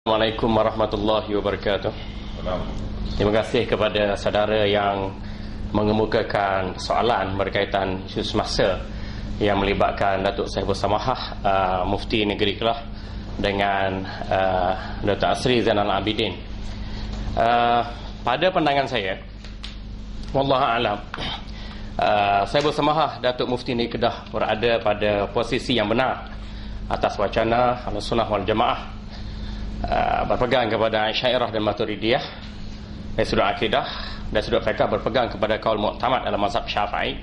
Assalamualaikum warahmatullahi wabarakatuh. Terima kasih kepada saudara yang mengemukakan soalan berkaitan isu semasa yang melibatkan Datuk Saiful Samahah, Mufti Negeri Kedah, dengan Dr. Asri Zainal Abidin. Pada pandangan saya, wallahu a'lam, Saiful Samahah, Datuk Mufti Negeri Kedah, berada pada posisi yang benar atas wacana Ahlussunnah wal Jamaah, berpegang kepada Asy'ariyah dan Maturidiyah, dari sudut akidah dan sudut fiqh berpegang kepada kaul mu'tamad dalam mazhab Syafi'i,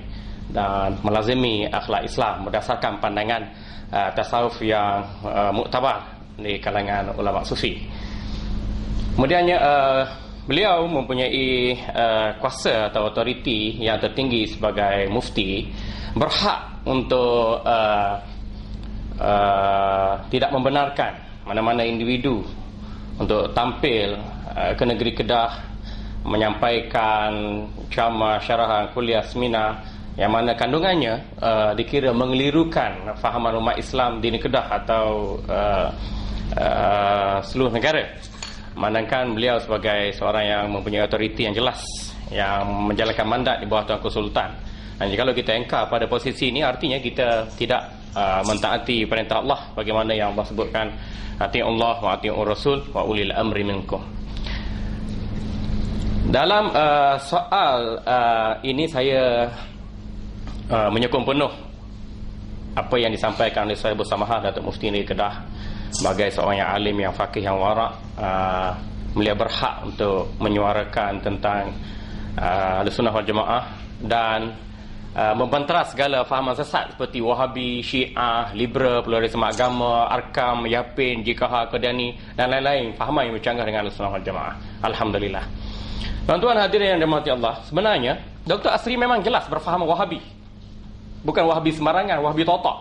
dan melazimi akhlak Islam berdasarkan pandangan tasawuf yang muktabar di kalangan ulama sufi. Kemudiannya beliau mempunyai kuasa atau otoriti yang tertinggi sebagai mufti, berhak untuk tidak membenarkan mana-mana individu untuk tampil ke negeri Kedah menyampaikan ceramah, syarahan, kuliah, seminar yang mana kandungannya dikira mengelirukan fahaman umat Islam di negeri Kedah atau seluruh negara. Manakala beliau sebagai seorang yang mempunyai otoriti yang jelas, yang menjalankan mandat di bawah Tuanku Sultan. Dan jika kita engkar pada posisi ini, artinya kita tidak mentaati perintah Allah, bagaimana yang Allah sebutkan, ati'u Allah wa ati'u Rasul wa ulil amri minkum. Dalam soal ini saya menyokong penuh apa yang disampaikan oleh Saiful Samahah, Datuk Mufti Negeri Kedah, sebagai seorang yang alim, yang faqih, yang warak. Beliau berhak untuk menyuarakan tentang Ahlussunnah wal Jamaah dan membantah segala fahaman sesat seperti Wahabi, Syiah, Liberal, pluralisme agama, Arkam, Yapin, JKH, Qadiani dan lain-lain fahaman yang bercanggah dengan Ahlussunnah wal Jamaah. Alhamdulillah. Tuan-tuan hadirin yang dirahmati Allah, sebenarnya Dr. Asri memang jelas berfaham Wahabi. Bukan Wahabi sembarangan, Wahabi totok.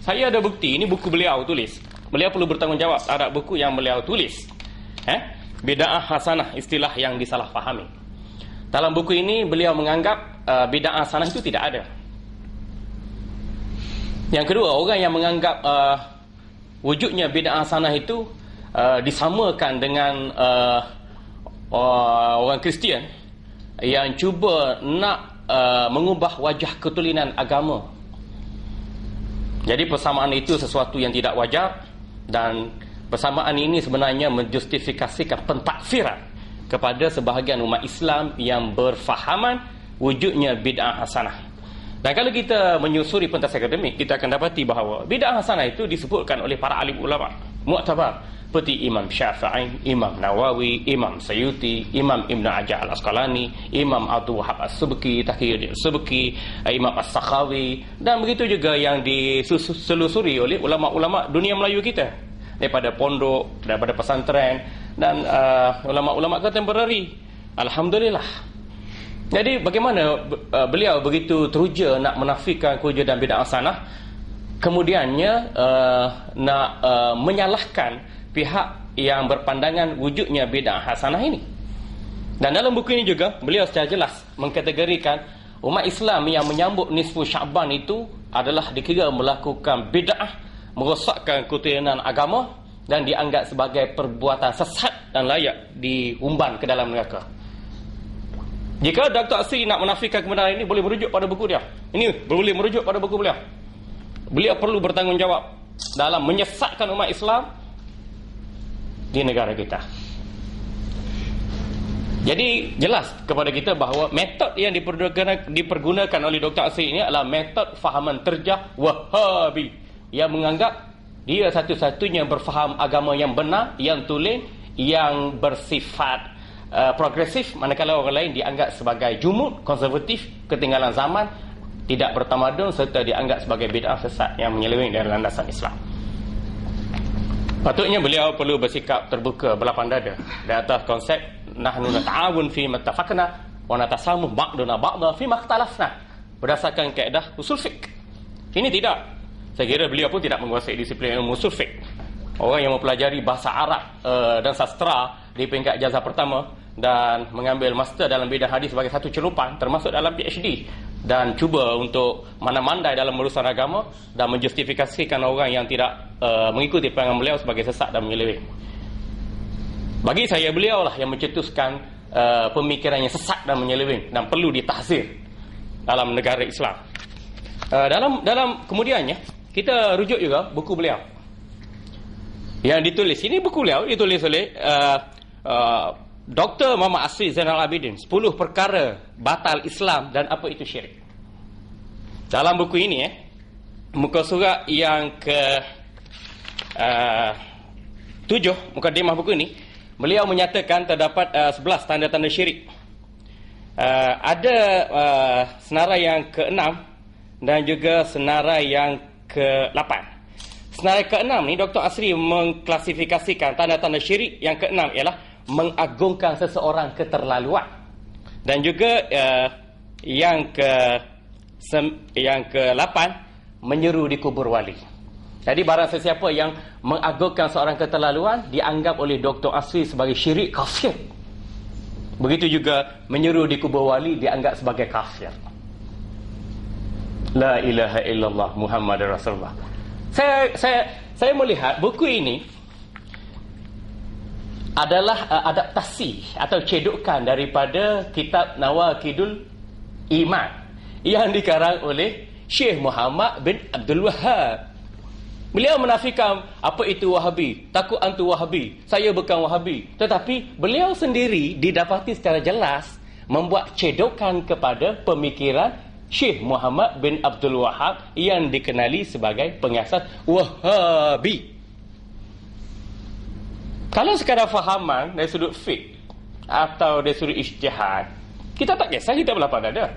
Saya ada bukti, ini buku beliau tulis. Beliau perlu bertanggungjawab terhadap buku yang beliau tulis. Bid'ah hasanah, istilah yang disalahfahami. Dalam buku ini beliau menganggap bid'ah hasanah itu tidak ada. Yang kedua, orang yang menganggap wujudnya bid'ah hasanah itu disamakan dengan orang Kristian yang cuba nak mengubah wajah ketulinan agama. Jadi persamaan itu sesuatu yang tidak wajar, dan persamaan ini sebenarnya menjustifikasikan pentakfiran kepada sebahagian umat Islam yang berfahaman wujudnya bid'ah hasanah. Dan kalau kita menyusuri pentas akademik, kita akan dapati bahawa bid'ah hasanah itu disebutkan oleh para alim ulama mu'tabar seperti Imam Syafi'i, Imam Nawawi, Imam Sayyuti, Imam Ibn Hajar Al-Asqalani, Imam Abdul Wahab As-Subki, Taqiyuddin As-Subki, Imam As-Sakhawi, dan begitu juga yang diselusuri oleh ulama-ulama dunia Melayu kita, daripada pondok, daripada pesantren, dan ulama-ulama kontemporari. Alhamdulillah. Jadi bagaimana beliau begitu teruja nak menafikan kewujudan bid'ah hasanah, kemudiannya nak menyalahkan pihak yang berpandangan wujudnya bid'ah hasanah ini. Dan dalam buku ini juga beliau secara jelas mengkategorikan umat Islam yang menyambut nisfu Sya'ban itu adalah dikira melakukan bid'ah, merosakkan ketuhanan agama, dan dianggap sebagai perbuatan sesat dan layak diumban ke dalam neraka. Jika Dr. Asri nak menafikan kebenaran ini, boleh merujuk pada buku dia. Ini boleh merujuk pada buku beliau. Beliau perlu bertanggungjawab dalam menyesatkan umat Islam di negara kita. Jadi jelas kepada kita bahawa metod yang dipergunakan oleh Dr. Asri ini adalah metod fahaman terjah Wahabi, yang menganggap dia satu-satunya berfaham agama yang benar, yang tulen, yang bersifat progresif, manakala orang lain dianggap sebagai jumud, konservatif, ketinggalan zaman, tidak bertamadun, serta dianggap sebagai bid'ah sesat yang menyeleweng dari landasan Islam. Patutnya beliau perlu bersikap terbuka, berlapang dada di atas konsep nahnu nata'awun fi ma tafaqna wa natasamuh ba'duna ba'da fi ma ikhtalafna, berdasarkan kaedah usul fiqh. Ini tidak. Saya kira beliau pun tidak menguasai disiplin ilmu usul fiqh. Orang yang mempelajari bahasa Arab dan sastra di peringkat ijazah pertama dan mengambil master dalam bidang hadis sebagai satu celupan, termasuk dalam PhD, dan cuba untuk mana-mandai dalam urusan agama dan menjustifikasikan orang yang tidak mengikuti pandangan beliau sebagai sesat dan menyeleweng. Bagi saya, beliau lah yang mencetuskan pemikiran yang sesat dan menyeleweng dan perlu ditahzir dalam negara Islam. Dalam kemudiannya, kita rujuk juga buku beliau yang ditulis. Ini buku beliau ditulis oleh Dr. Muhammad Asri Zainal Abidin, 10 perkara batal Islam dan apa itu syirik. Dalam buku ini muka surat yang ke 7, mukadimah buku ini, beliau menyatakan terdapat 11 tanda-tanda syirik. Ada senarai yang ke-6 dan juga senarai yang ke-8. Senarai ke-6 ni Dr. Asri mengklasifikasikan tanda-tanda syirik yang ke-6 ialah mengagungkan seseorang keterlaluan, dan juga yang ke-8 menyeru di kubur wali. Jadi barang sesiapa yang mengagungkan seorang keterlaluan dianggap oleh Dr. Asri sebagai syirik kafir. Begitu juga menyeru di kubur wali dianggap sebagai kafir. La ilaha illallah Muhammadur Rasulullah. Saya melihat buku ini adalah adaptasi atau cedokan daripada kitab Nawaqidul Iman yang dikarang oleh Syekh Muhammad bin Abdul Wahhab. Beliau menafikan apa itu Wahabi, takut antu Wahabi, saya bukan Wahabi. Tetapi beliau sendiri didapati secara jelas membuat cedokan kepada pemikiran Syekh Muhammad bin Abdul Wahhab yang dikenali sebagai pengasas Wahabi. Kalau sekadar fahaman dari sudut fiqh atau dari sudut ijtihad, kita tak kisah, kita berlapang dada.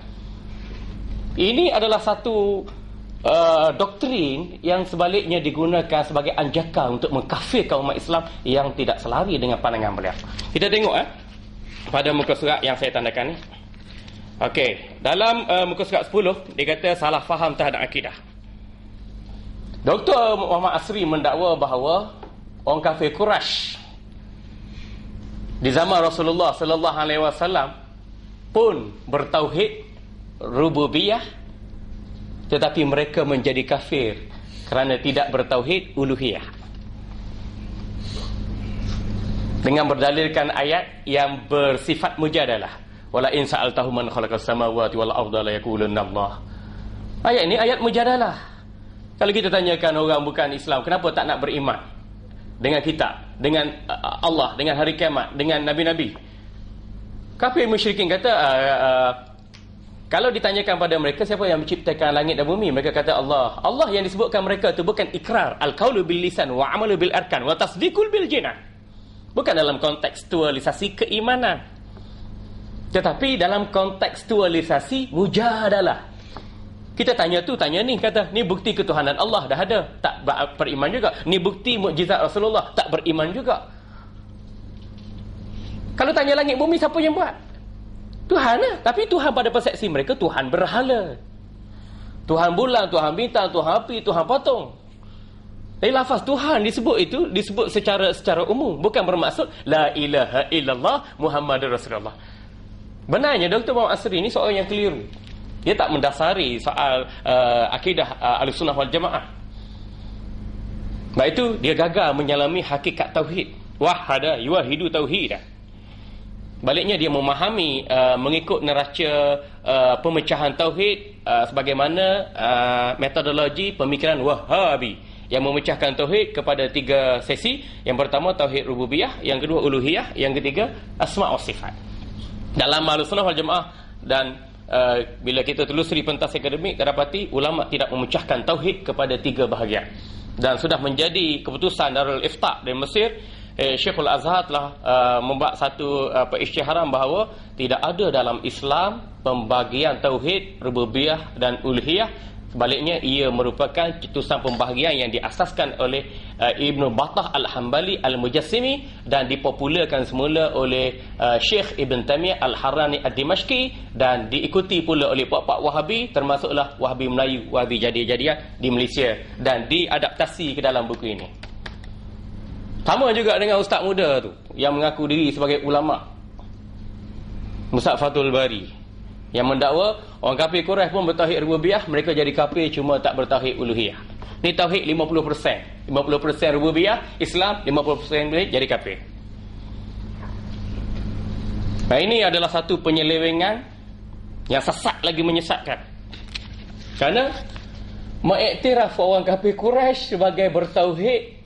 Ini adalah satu doktrin yang sebaliknya digunakan sebagai anjakan untuk mengkafirkan umat Islam yang tidak selari dengan pandangan beliau. Kita tengok pada muka surat yang saya tandakan ni. Okey, dalam muka surat 10 dia kata salah faham terhadap akidah. Dr. Muhammad Asri mendakwa bahawa orang kafir Quraisy di zaman Rasulullah sallallahu alaihi wasallam pun bertauhid rububiyah, tetapi mereka menjadi kafir kerana tidak bertauhid uluhiyah. Dengan berdalilkan ayat yang bersifat mujadalah. Wala in sa'altahum man khalaqas samawati wal arda la yaqulunna Allah. Ayat ini ayat mujadalah. Kalau kita tanyakan orang bukan Islam, kenapa tak nak beriman dengan kita, dengan Allah, dengan hari kiamat, dengan nabi-nabi? Kafir musyrikin kata kalau ditanyakan pada mereka siapa yang menciptakan langit dan bumi, mereka kata Allah. Allah yang disebutkan mereka itu bukan ikrar, al-qaulu bil lisan wa amalu bil arkan wa tasdiqul bil jinan. Bukan dalam kontekstualisasi keimanan, tetapi dalam kontekstualisasi mujadalah. Kita tanya tu, tanya ni, kata ni bukti ketuhanan Allah dah ada, tak beriman juga. Ni bukti mukjizat Rasulullah, tak beriman juga. Kalau tanya langit bumi, siapa yang buat? Tuhan lah. Tapi Tuhan pada persepsi mereka Tuhan berhala, Tuhan bulan, Tuhan bintang, Tuhan api, Tuhan patung. Jadi lafaz Tuhan disebut itu disebut secara umum, bukan bermaksud la ilaha illallah Muhammadur Rasulullah. Benarnya Dr. Muhammad Asri ini seorang yang keliru. Dia tak mendasari soal akidah Ahlussunnah wal Jamaah. Baik itu dia gagal menyelami hakikat tauhid. Wahada yuwahidu tauhidah. Baliknya dia memahami mengikut neraca pemecahan tauhid sebagaimana metodologi pemikiran Wahabi yang memecahkan tauhid kepada 3 sesi. Yang pertama tauhid rububiyah, yang kedua uluhiyah, yang ketiga asma' wa sifat. Dalam Ahlussunnah wal Jamaah dan bila kita telusuri pentas akademik, terdapati ulama tidak memecahkan tauhid kepada 3 bahagian. Dan sudah menjadi keputusan Darul Ifta dari Mesir, Syekhul Azhar telah membuat satu isytiharan bahawa tidak ada dalam Islam pembagian tauhid rububiyah dan uluhiyah. Sebaliknya ia merupakan cetusan pembahagian yang diasaskan oleh Ibn Battah Al-Hambali Al-Mujassimi dan dipopularkan semula oleh Syekh Ibn Taimiyah Al-Harrani Ad-Dimashqi dan diikuti pula oleh puak-puak Wahabi, termasuklah Wahabi Melayu, Wahabi jadi-jadian di Malaysia, dan diadaptasi ke dalam buku ini. Sama juga dengan ustaz muda tu yang mengaku diri sebagai ulama, Ustaz Fathul Bari, yang mendakwa orang kafir Quraisy pun bertauhid rububiyah, mereka jadi kafir cuma tak bertauhid uluhiyah. Ni tauhid 50%. 50% rububiyah Islam, 50% jadi kafir. Dan ini adalah satu penyelewengan yang sesat lagi menyesatkan. Kerana mengiktiraf orang kafir Quraisy sebagai bertauhid,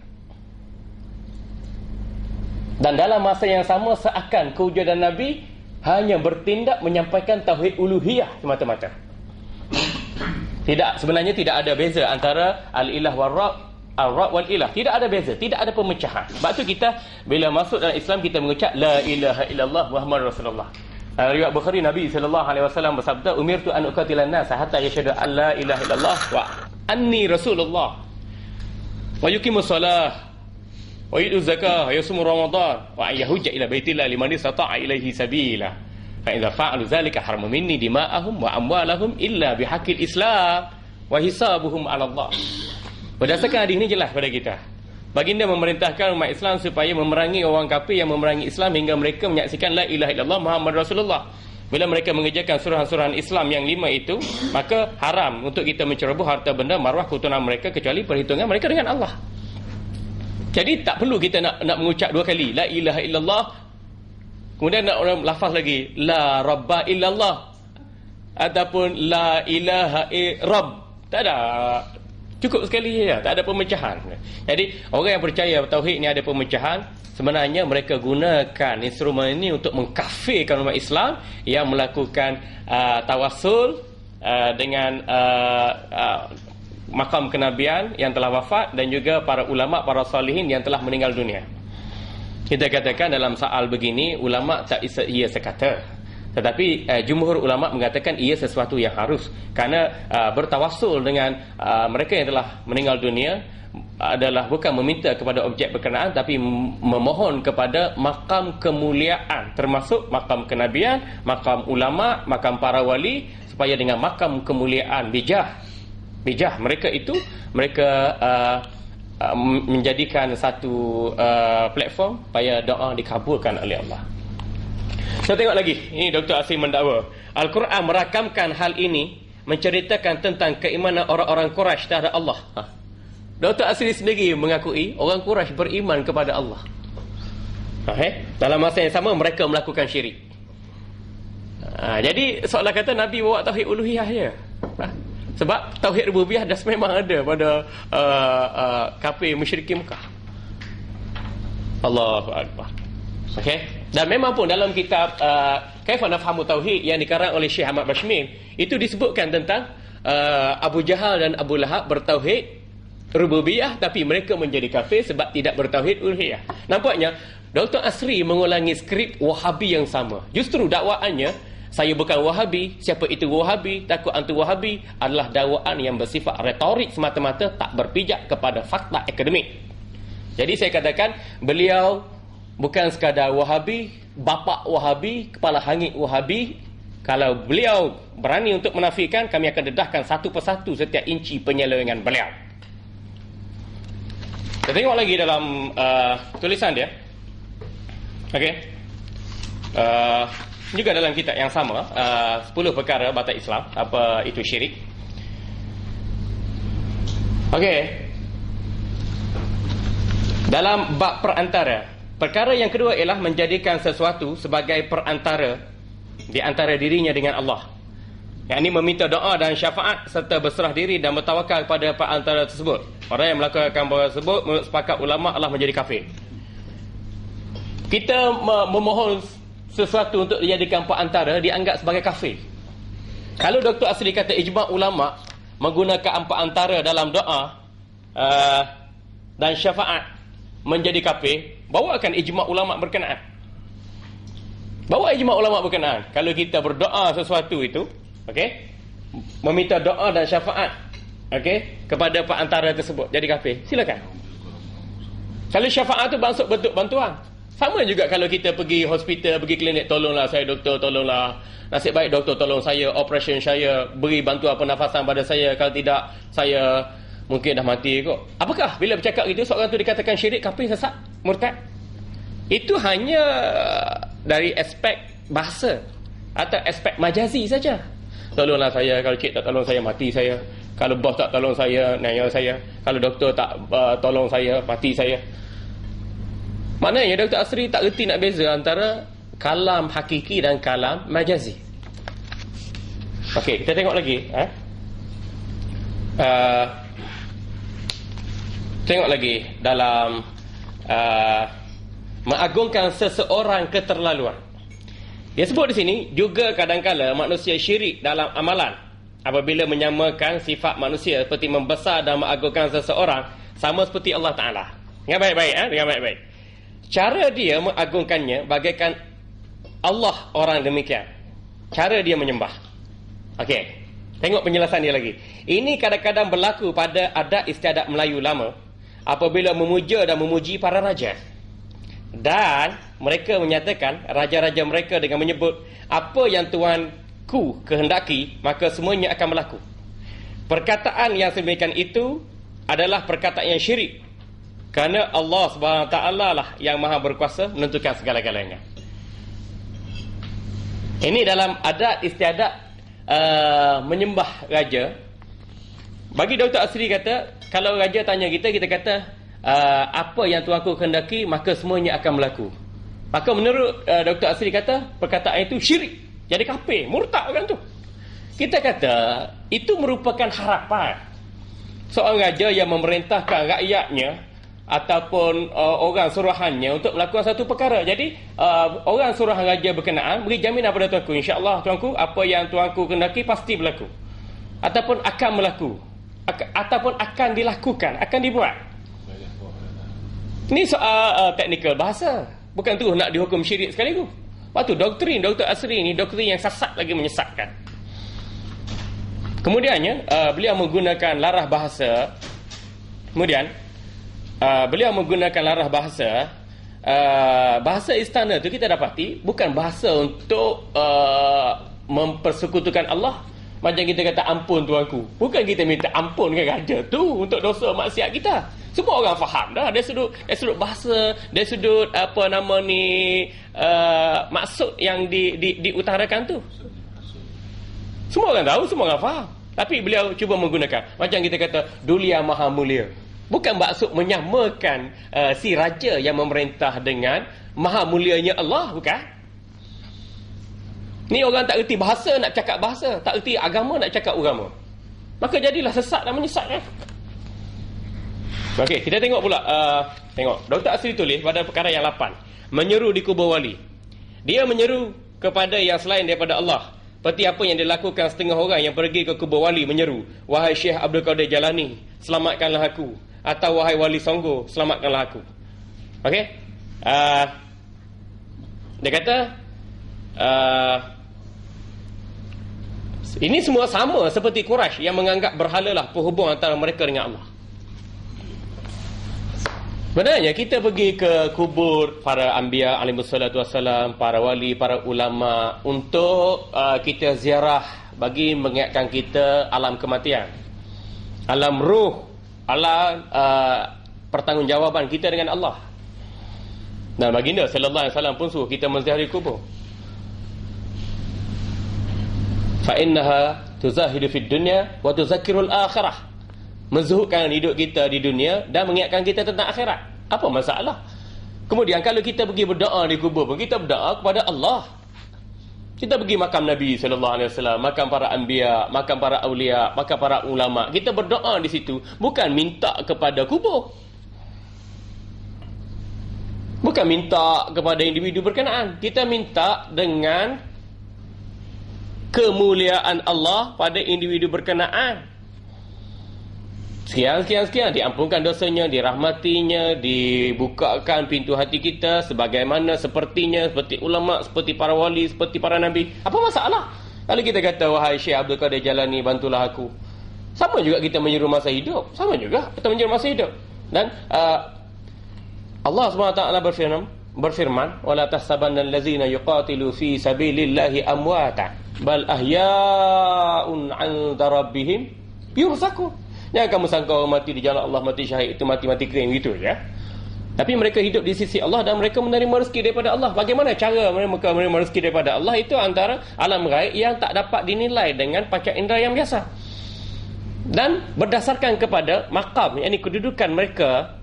dan dalam masa yang sama seakan kewujudan Nabi hanya bertindak menyampaikan tauhid uluhiyah semata-mata. Sebenarnya tidak ada beza antara al-ilah wal-rabb, al-rabb wal-ilah. Tidak ada beza, tidak ada pemecahan. Sebab tu kita bila masuk dalam Islam kita mengucap la ilaha illallah Muhammadur Rasulullah. Riwayat Bukhari, Nabi sallallahu alaihi wasallam bersabda, "Umirtu an uqatilan nas hatta yashhadu an la ilaha illallah wa anni Rasulullah wa yuqimus shalah wa yu'tu zakah wa yasumu ramadan wa yahujja ila baitillah liman istata'a ilaihi sabila fa idza fa'alu dzalika harama minni dima'ahum wa amwalahum illa bihaqqil islam wa hisabuhum 'ala Allah." Berdasarkan hadis ini jelas pada kita, baginda memerintahkan umat Islam supaya memerangi orang kafir yang memerangi Islam hingga mereka menyaksikan la ilaha illallah Muhammad Rasulullah. Bila mereka mengerjakan suruhan-suruhan Islam yang 5 itu, maka haram untuk kita menceroboh harta benda, maruah, keturunan mereka kecuali perhitungan mereka dengan Allah. Jadi tak perlu kita nak mengucap 2 kali la ilaha illallah, kemudian nak orang lafaz lagi la rabba illallah ataupun la ilaha rabb. Tak ada, cukup sekali ya, tak ada pemecahan. Jadi orang yang percaya tauhid ni ada pemecahan, sebenarnya mereka gunakan instrumen ini untuk mengkafirkan umat Islam yang melakukan tawassul dengan makam kenabian yang telah wafat dan juga para ulama, para salihin yang telah meninggal dunia. Kita katakan dalam soal begini, ulama tak ia sekata, tetapi jumhur ulama mengatakan ia sesuatu yang harus, kerana bertawassul dengan mereka yang telah meninggal dunia adalah bukan meminta kepada objek berkenaan, tapi memohon kepada makam kemuliaan, termasuk makam kenabian, makam ulama, makam para wali, supaya dengan makam kemuliaan bijah mereka itu, mereka menjadikan satu platform supaya doa dikabulkan oleh Allah. Saya tengok lagi, ini Dr. Asri mendakwa Al-Quran merakamkan hal ini, menceritakan tentang keimanan orang-orang Quraisy terhadap Allah. Dr. Asri sendiri mengakui orang Quraisy beriman kepada Allah. Dalam masa yang sama mereka melakukan syirik. Jadi seolah kata Nabi bawa tauhid uluhiyah je. Sebab tauhid rububiyah dah memang ada pada kafir musyrikin Mekah. Allahu akbar. Okey. Dan memang pun dalam kitab Kaifa Nafhamu Tauhid yang dikarang oleh Syekh Ahmad Bashmir, itu disebutkan tentang Abu Jahal dan Abu Lahab bertauhid rububiyah, tapi mereka menjadi kafir sebab tidak bertauhid uluhiyah. Nampaknya Dr. Asri mengulangi skrip Wahabi yang sama. Justru dakwaannya, saya bukan Wahabi, siapa itu Wahabi, takut antu Wahabi, adalah dakwaan yang bersifat retorik semata-mata, tak berpijak kepada fakta akademik. Jadi saya katakan beliau bukan sekadar Wahabi, bapa Wahabi, kepala hangit Wahabi. Kalau beliau berani untuk menafikan, kami akan dedahkan satu persatu setiap inci penyelewengan beliau. Kita tengok lagi dalam tulisan dia. Okey. Juga dalam kitab yang sama, 10 perkara batal Islam, apa itu syirik. Okey. Dalam bab perantara, perkara yang kedua ialah menjadikan sesuatu sebagai perantara di antara dirinya dengan Allah. Yang ini meminta doa dan syafaat serta berserah diri dan bertawakal kepada perantara tersebut. Orang yang melakukan perkara tersebut menurut sepakat ulama Allah menjadi kafir. Kita memohon sesuatu untuk dijadikan perantara dianggap sebagai kafir. Kalau Dr. Asri kata ijma' ulama menggunakan perantara dalam doa dan syafaat menjadi kafir, bawakan ijma' ulama berkenaan. Bawa ijma' ulama berkenaan. Kalau kita berdoa sesuatu itu, okey, meminta doa dan syafaat, okey, kepada perantara tersebut, jadi kafir, silakan. Kalau syafaat itu maksud bentuk bantuan. Sama juga kalau kita pergi hospital, pergi klinik, tolonglah saya doktor, tolonglah. Nasib baik doktor tolong saya, operation saya, beri bantuan pernafasan pada saya. Kalau tidak, saya mungkin dah mati kot. Apakah bila bercakap itu, seorang itu dikatakan syirik, kafir, sesat, murtad? Itu hanya dari aspek bahasa atau aspek majazi saja. Tolonglah saya, kalau cik tak tolong saya, mati saya. Kalau bos tak tolong saya, naya saya. Kalau doktor tak tolong saya, mati saya. Maknanya Dr. Asri tak reti nak beza antara kalam hakiki dan kalam majazi. Okey, kita tengok lagi. Tengok lagi dalam mengagungkan seseorang keterlaluan. Dia sebut di sini juga kadang-kala manusia syirik dalam amalan apabila menyamakan sifat manusia seperti membesar dan mengagungkan seseorang sama seperti Allah Ta'ala. Dengan baik-baik, dengan baik-baik. Cara dia mengagungkannya bagaikan Allah orang demikian. Cara dia menyembah. Okey, tengok penjelasan dia lagi. Ini kadang-kadang berlaku pada adat istiadat Melayu lama apabila memuja dan memuji para raja. Dan mereka menyatakan raja-raja mereka dengan menyebut apa yang tuanku kehendaki maka semuanya akan berlaku. Perkataan yang sedemikian itu adalah perkataan yang syirik, kerana Allah SWT lah yang maha berkuasa menentukan segala-galanya. Ini dalam adat istiadat menyembah raja. Bagi Dr. Asri kata, kalau raja tanya kita, kita kata apa yang tuanku kehendaki maka semuanya akan berlaku. Maka menurut Dr. Asri kata perkataan itu syirik, jadi kafir, murtad orang tu. Kita kata itu merupakan harapan seorang raja yang memerintahkan rakyatnya ataupun orang suruhannya untuk melakukan satu perkara. Jadi orang suruhan raja berkenaan beri jaminan pada tuanku, insya-Allah tuanku, apa yang tuanku kehendaki pasti berlaku ataupun akan berlaku ataupun akan dilakukan, akan dibuat. Ini soal teknikal bahasa, bukan tu nak dihukum syirik sekaligus. Lepas tu doktrin Dr. Asri ni doktrin yang sesat lagi menyesatkan. Kemudiannya beliau menggunakan larah bahasa. Kemudian beliau menggunakan larah bahasa. Bahasa istana tu kita dapati bukan bahasa untuk mempersekutukan Allah. Macam kita kata ampun tuanku, bukan kita minta ampun ke raja tu untuk dosa maksiat kita. Semua orang faham dah dari sudut bahasa, dari sudut apa nama ni maksud yang diutarakan tu. Semua orang tahu, semua orang faham. Tapi beliau cuba menggunakan macam kita kata dulia maha mulia. Bukan maksud menyamakan si raja yang memerintah dengan maha mulianya Allah, bukan. Ni orang tak erti bahasa nak cakap bahasa, tak erti agama nak cakap agama. Maka jadilah sesat dan menyesatkan. Okey, kita tengok pula tengok Dr. Asri tulis pada perkara yang 8, menyeru di kubur wali. Dia menyeru kepada yang selain daripada Allah, seperti apa yang dilakukan setengah orang yang pergi ke kubur wali menyeru, wahai Syekh Abdul Qadir Jalani, selamatkanlah aku, atau wahai Wali Songo, selamatkanlah aku. Okey, dia kata ini semua sama seperti Quraisy yang menganggap berhala lah penghubung antara mereka dengan Allah. Sebenarnya kita pergi ke kubur para anbiya alaihissalatu wassalam, para wali, para ulama untuk kita ziarah bagi mengingatkan kita alam kematian, alam ruh, alam pertanggungjawaban kita dengan Allah. Dan baginda sallallahu alaihi wasallam pun suruh kita menziarahi kubur. Fa innaha tuzahidu fid dunya wa tuzakkirul akhirah. Menzuhudkan hidup kita di dunia dan mengingatkan kita tentang akhirat. Apa masalah? Kemudian kalau kita pergi berdoa di kubur pun kita berdoa kepada Allah. Kita pergi makam Nabi sallallahu alaihi wasallam, makam para anbiya, makam para aulia, makam para ulama. Kita berdoa di situ bukan minta kepada kubur. Bukan minta kepada individu berkenaan. Kita minta dengan kemuliaan Allah pada individu berkenaan. Sekian, diampunkan dosanya, dirahmatinya, dibukakan pintu hati kita sebagaimana sepertinya, seperti ulama, seperti para wali, seperti para nabi. Apa masalah? Kalau kita kata, wahai Syekh Abdul Qadir Jalani, bantulah aku. Sama juga kita menyeru masa hidup. Sama juga kita menyeru masa hidup. Dan Allah SWT berfirman, wala tahsabanna allazina yuqatilu fi sabilillahi amwata bal ahya'un 'inda rabbihim yurzaqun. Jangan kamu sangka orang mati di jalan Allah, mati syahid itu mati kering gitu ya. Tapi mereka hidup di sisi Allah dan mereka menerima rezeki daripada Allah. Bagaimana cara mereka menerima rezeki daripada Allah? Itu antara alam gaib yang tak dapat dinilai dengan panca indera yang biasa. Dan berdasarkan kepada maqam, yakni kedudukan mereka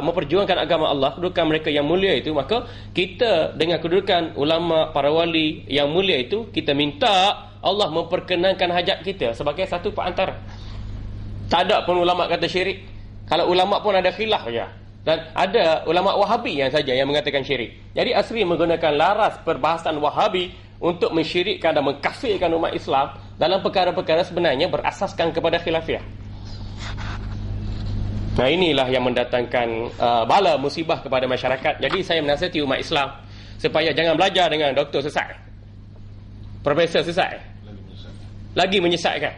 memperjuangkan agama Allah, kedudukan mereka yang mulia itu, maka kita dengan kedudukan ulama, para wali yang mulia itu, kita minta Allah memperkenankan hajat kita sebagai satu perantara. Tak ada pun ulama kata syirik. Kalau ulama pun ada khilaf saja. Dan ada ulama Wahabi yang saja yang mengatakan syirik. Jadi Asri menggunakan laras perbahasan Wahabi untuk mensyirikkan dan mengkafirkan umat Islam dalam perkara-perkara sebenarnya berasaskan kepada khilafiyah. Nah, inilah yang mendatangkan bala musibah kepada masyarakat. Jadi saya menasihati umat Islam supaya jangan belajar dengan doktor sesat, profesor sesat, lagi menyesatkan.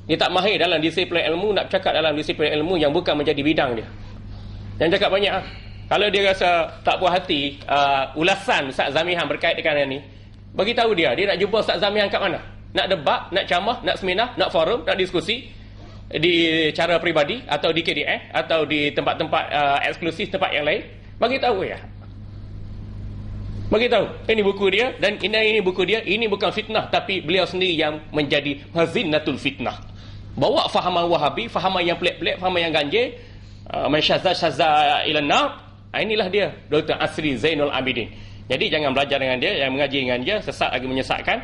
Dia tak mahir dalam disiplin ilmu, nak cakap dalam disiplin ilmu yang bukan menjadi bidang dia. Jangan cakap banyak. Kalau dia rasa tak puas hati ulasan Ustaz Zamihan berkait dengan ini, bagi tahu dia nak jumpa Ustaz Zamihan kat mana? Nak debat, nak ceramah, nak seminar, nak forum, nak diskusi di cara peribadi atau di KDF atau di tempat-tempat eksklusif, tempat yang lain, bagi tahu ya. Bagi tahu, ini buku dia dan ini buku dia. Ini bukan fitnah, tapi beliau sendiri yang menjadi hazinatul fitnah. Bawa fahaman Wahabi, fahaman yang pelik-pelik, fahaman yang ganjil, masyazza ila nar. Inilah dia Dr. Asri Zainul Abidin. Jadi jangan belajar dengan dia, yang mengaji dengan dia sesat lagi menyesatkan.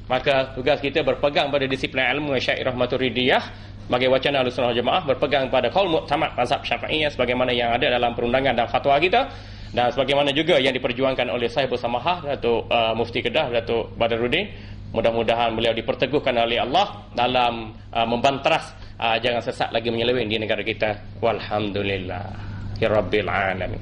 Maka tugas kita berpegang pada disiplin ilmu Syairah Maturidiyah sebagai wacana Ahlussunnah wal Jamaah, berpegang pada qaul mu'tamad mazhab Syafi'iyah sebagaimana yang ada dalam perundangan dan fatwa kita, dan sebagaimana juga yang diperjuangkan oleh Sahibul Samahah Datuk Mufti Kedah, Datuk Badaruddin. Mudah-mudahan beliau diperteguhkan oleh Allah dalam membanteras jangan sesat lagi menyeleweng di negara kita. Walhamdulillah Rabbil alamin.